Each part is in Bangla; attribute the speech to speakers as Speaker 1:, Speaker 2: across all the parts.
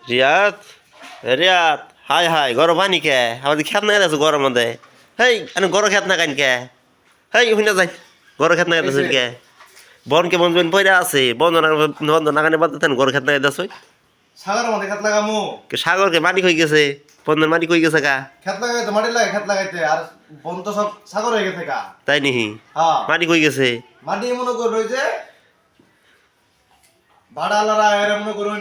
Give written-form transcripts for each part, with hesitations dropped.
Speaker 1: রিয়াদ রিয়াদ হাই হাই গরম পানি কে আমাদের খেত না গেছে গরম মধ্যে হেই আমি গরম খেত না কান কে হেই শুনে যাই গরম খেত না গেছে কে বনকে বনজন পয়রা আছে বন্ধ না কানে বাদ দেন গরম খেত না গেছে
Speaker 2: সাগর মধ্যে খেত লাগামু
Speaker 1: সাগরকে মাটি হয়ে গেছে বন্ধন মাটি কই গেছে কা
Speaker 2: খেত লাগাইতে মাটি লাগে খেত লাগাইতে আর বন তো সব সাগর হয়ে গেছে কা
Speaker 1: তাই নিহি
Speaker 2: হ্যাঁ
Speaker 1: মাটি কই গেছে
Speaker 2: মাটি মনে কর রয়েছে ভাড়ালারা এরা মনে করুন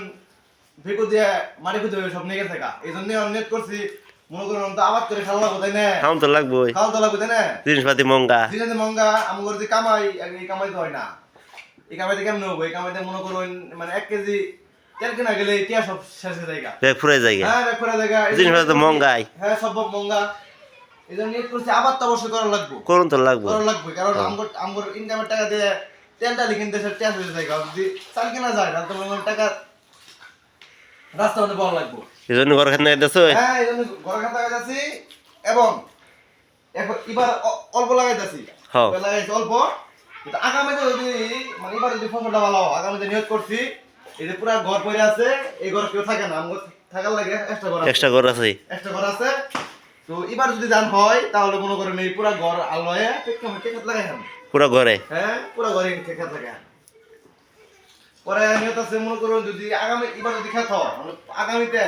Speaker 2: ভিকু দিয়ে মাটি খুঁজে সব নিয়ে গেছে কা এই জন্য নেট করছি মনে করুন তো আবাদ করে খাওয়া লাগবো তাই না
Speaker 1: খাওন তো লাগবই
Speaker 2: খাওয়া তো লাগবে তাই না
Speaker 1: জিনিসপাতি মঙ্গা
Speaker 2: দিনে মঙ্গা আমি করে যে কামাই এই কামাই তো হয় না এই কামাইতে কেমন হবো এই কামাইতে মনে করুন মানে 1 কেজি তেল কেনা গেলে টিয়া সব শেষ হয়ে যায়
Speaker 1: ব্যাগ ফুরাই যায়
Speaker 2: হ্যাঁ বেকুরা জায়গা
Speaker 1: জিনিসপাতি তো মঙ্গাই
Speaker 2: হ্যাঁ সব মঙ্গা এই জন্য নেট করছি আবাদ তো অবশ্যই করা লাগবে
Speaker 1: করুন তো লাগবো
Speaker 2: করা লাগবে কারণ আমগর ইনকামের টাকা দিয়ে তেলটা লিখিন দেশের টেস্ট হয়ে যায় যদি চাল কেনা যায় তাহলে তো মনে করেন টাকা রাস্তা মধ্যে পাওয়া লাগবে
Speaker 1: এই জন্য গরম খেত না গেছে
Speaker 2: হ্যাঁ এই জন্য ঘর খাতা লাগাইতেছি এবং এখন এবার অল্প লাগাইতেছি
Speaker 1: হ্যাঁ
Speaker 2: লাগাইছি অল্প কিন্তু আগামীতে যদি মানে এবার যদি ফসলটা ভালো হয় আগামীতে নিয়োগ করছি এই যে পুরা ঘর পড়ে আছে এই ঘর কেউ থাকে না আমগর থাকার লাগে
Speaker 1: এক্সট্রা ঘর আছে
Speaker 2: এক্সট্রা ঘর আছে তো এবার যদি ধান হয় তাহলে মনে করেন এই পুরা ঘর আলোয় খেত লাগাই
Speaker 1: পুরো ঘরে
Speaker 2: হ্যাঁ পুরা ঘরে খেত লাগাই পরে নিয়ত আছে মনে করুন যদি আগামী এবার যদি খেত হয় মানে আগামীতে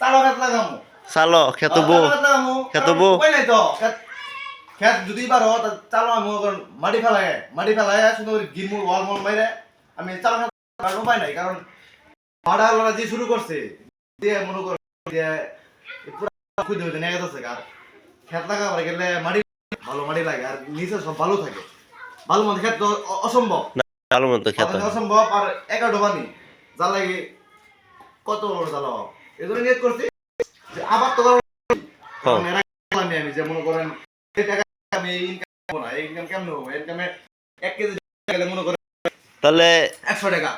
Speaker 2: চালো খেত লাগামো
Speaker 1: চালো খেতবো খেতবো
Speaker 2: উপায় নাই তো খেত যদি এবার হয় চালো আমি মনে করেন মাটি ফেলায় সুন্দর করে গিরমুর ওয়াল মল মাইরে আমি চালো খেত লাগানোর উপায় নাই কারণ ভাড়া আলোরা যে শুরু করছে দিয়ে মনে করেন যে পুরা খুঁজে হইতে নিয়ে গেছে আর খেত লাগাবার গেলে মাটি ভালো মাটি লাগে আর নিচে সব ভালো থাকে ভালো মতো খেত তো অসম্ভব
Speaker 1: চালো মতো খেত
Speaker 2: অসম্ভব আর 11 পানি যা লাগে কত বড় জ্বালা এই জন্য নিয়ত করছি যে আবার তো আমি যে মনে করেন এই টাকা আমি ইনকাম করবো না ইনকাম কেমন হবো ইনকামে 1 কেজি গেলে মনে করেন
Speaker 1: তাহলে
Speaker 2: 100 টাকা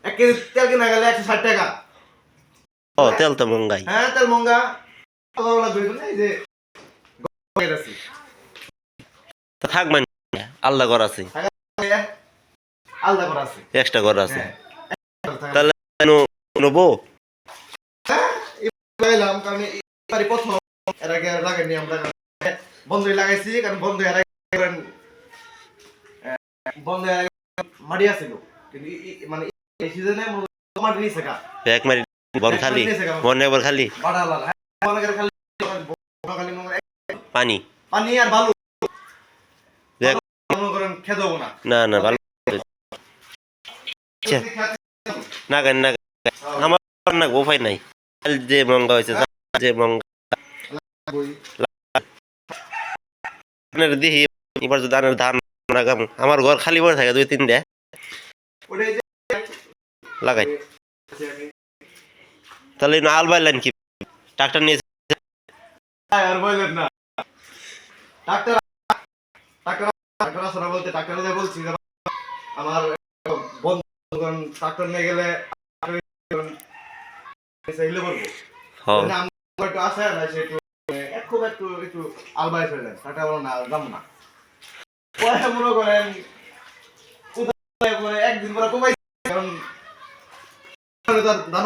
Speaker 2: 1 কেজি তেল কিনা গেলে 160 টাকা
Speaker 1: ও তেল তো মঙ্গাই
Speaker 2: হ্যাঁ তেল মঙ্গা ভালো লাগবে এই যে
Speaker 1: থাক মানে আলাদা ঘর আছে
Speaker 2: আলাদা করা আছে
Speaker 1: এক্সট্রা ঘর আছে
Speaker 2: হ্যাঁ
Speaker 1: তাহলে নেবো
Speaker 2: লাগাইলাম কারণ এবারে প্রথম এর আগে লাগাইনি আমরা বন্ধই লাগাইছি কারণ বন্ধ এর আগে বন্ধ মাটি আছিল কিন্তু মানে এই সিজনে মাটি নিছে কা
Speaker 1: এক মারি বন খালি বন একবার খালি
Speaker 2: বাড়ালা মনে করে খালি খালি
Speaker 1: পানি
Speaker 2: পানি আর বালু মনে করেন খেতে হবো না
Speaker 1: না না ভালো না গান না আমার না উপায় নাই যে মঙ্গা হয়েছে যে মঙ্গা দেখি এবার যদি ধানের ধান লাগাম আমার ঘর খালি পড়ে থাকে 2-3 লাগাই তাহলে আল বাইলেন কি ট্রাক্টর নিয়ে
Speaker 2: আর বলেন না ডাক্তার ডাক্তার আসলে বলতে ডাক্তারদের বলছি আমার বন্ধু ট্রাক্টর নিয়ে গেলে সেইলে করবো আমার একটু আসে না সে একটু একটু আলবাই ফেলে টাকা বলো না দাম না পরে মনে করেন একদিন পরে কমাই কারণ
Speaker 1: না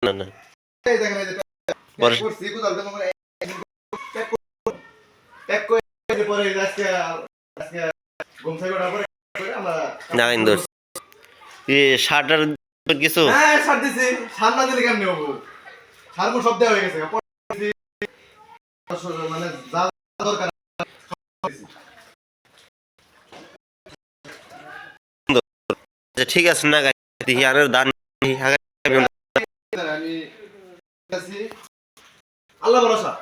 Speaker 1: না না ইন্দোর শার্টার কিছু
Speaker 2: হ্যাঁ সার দিছি সার না দিলে কেমনে হবো সার মো সব দেওয়া হয়ে গেছে মানে যা দরকার
Speaker 1: ঠিক আছে না দেখি আর ধান
Speaker 2: আমি আল্লাহ ভরসা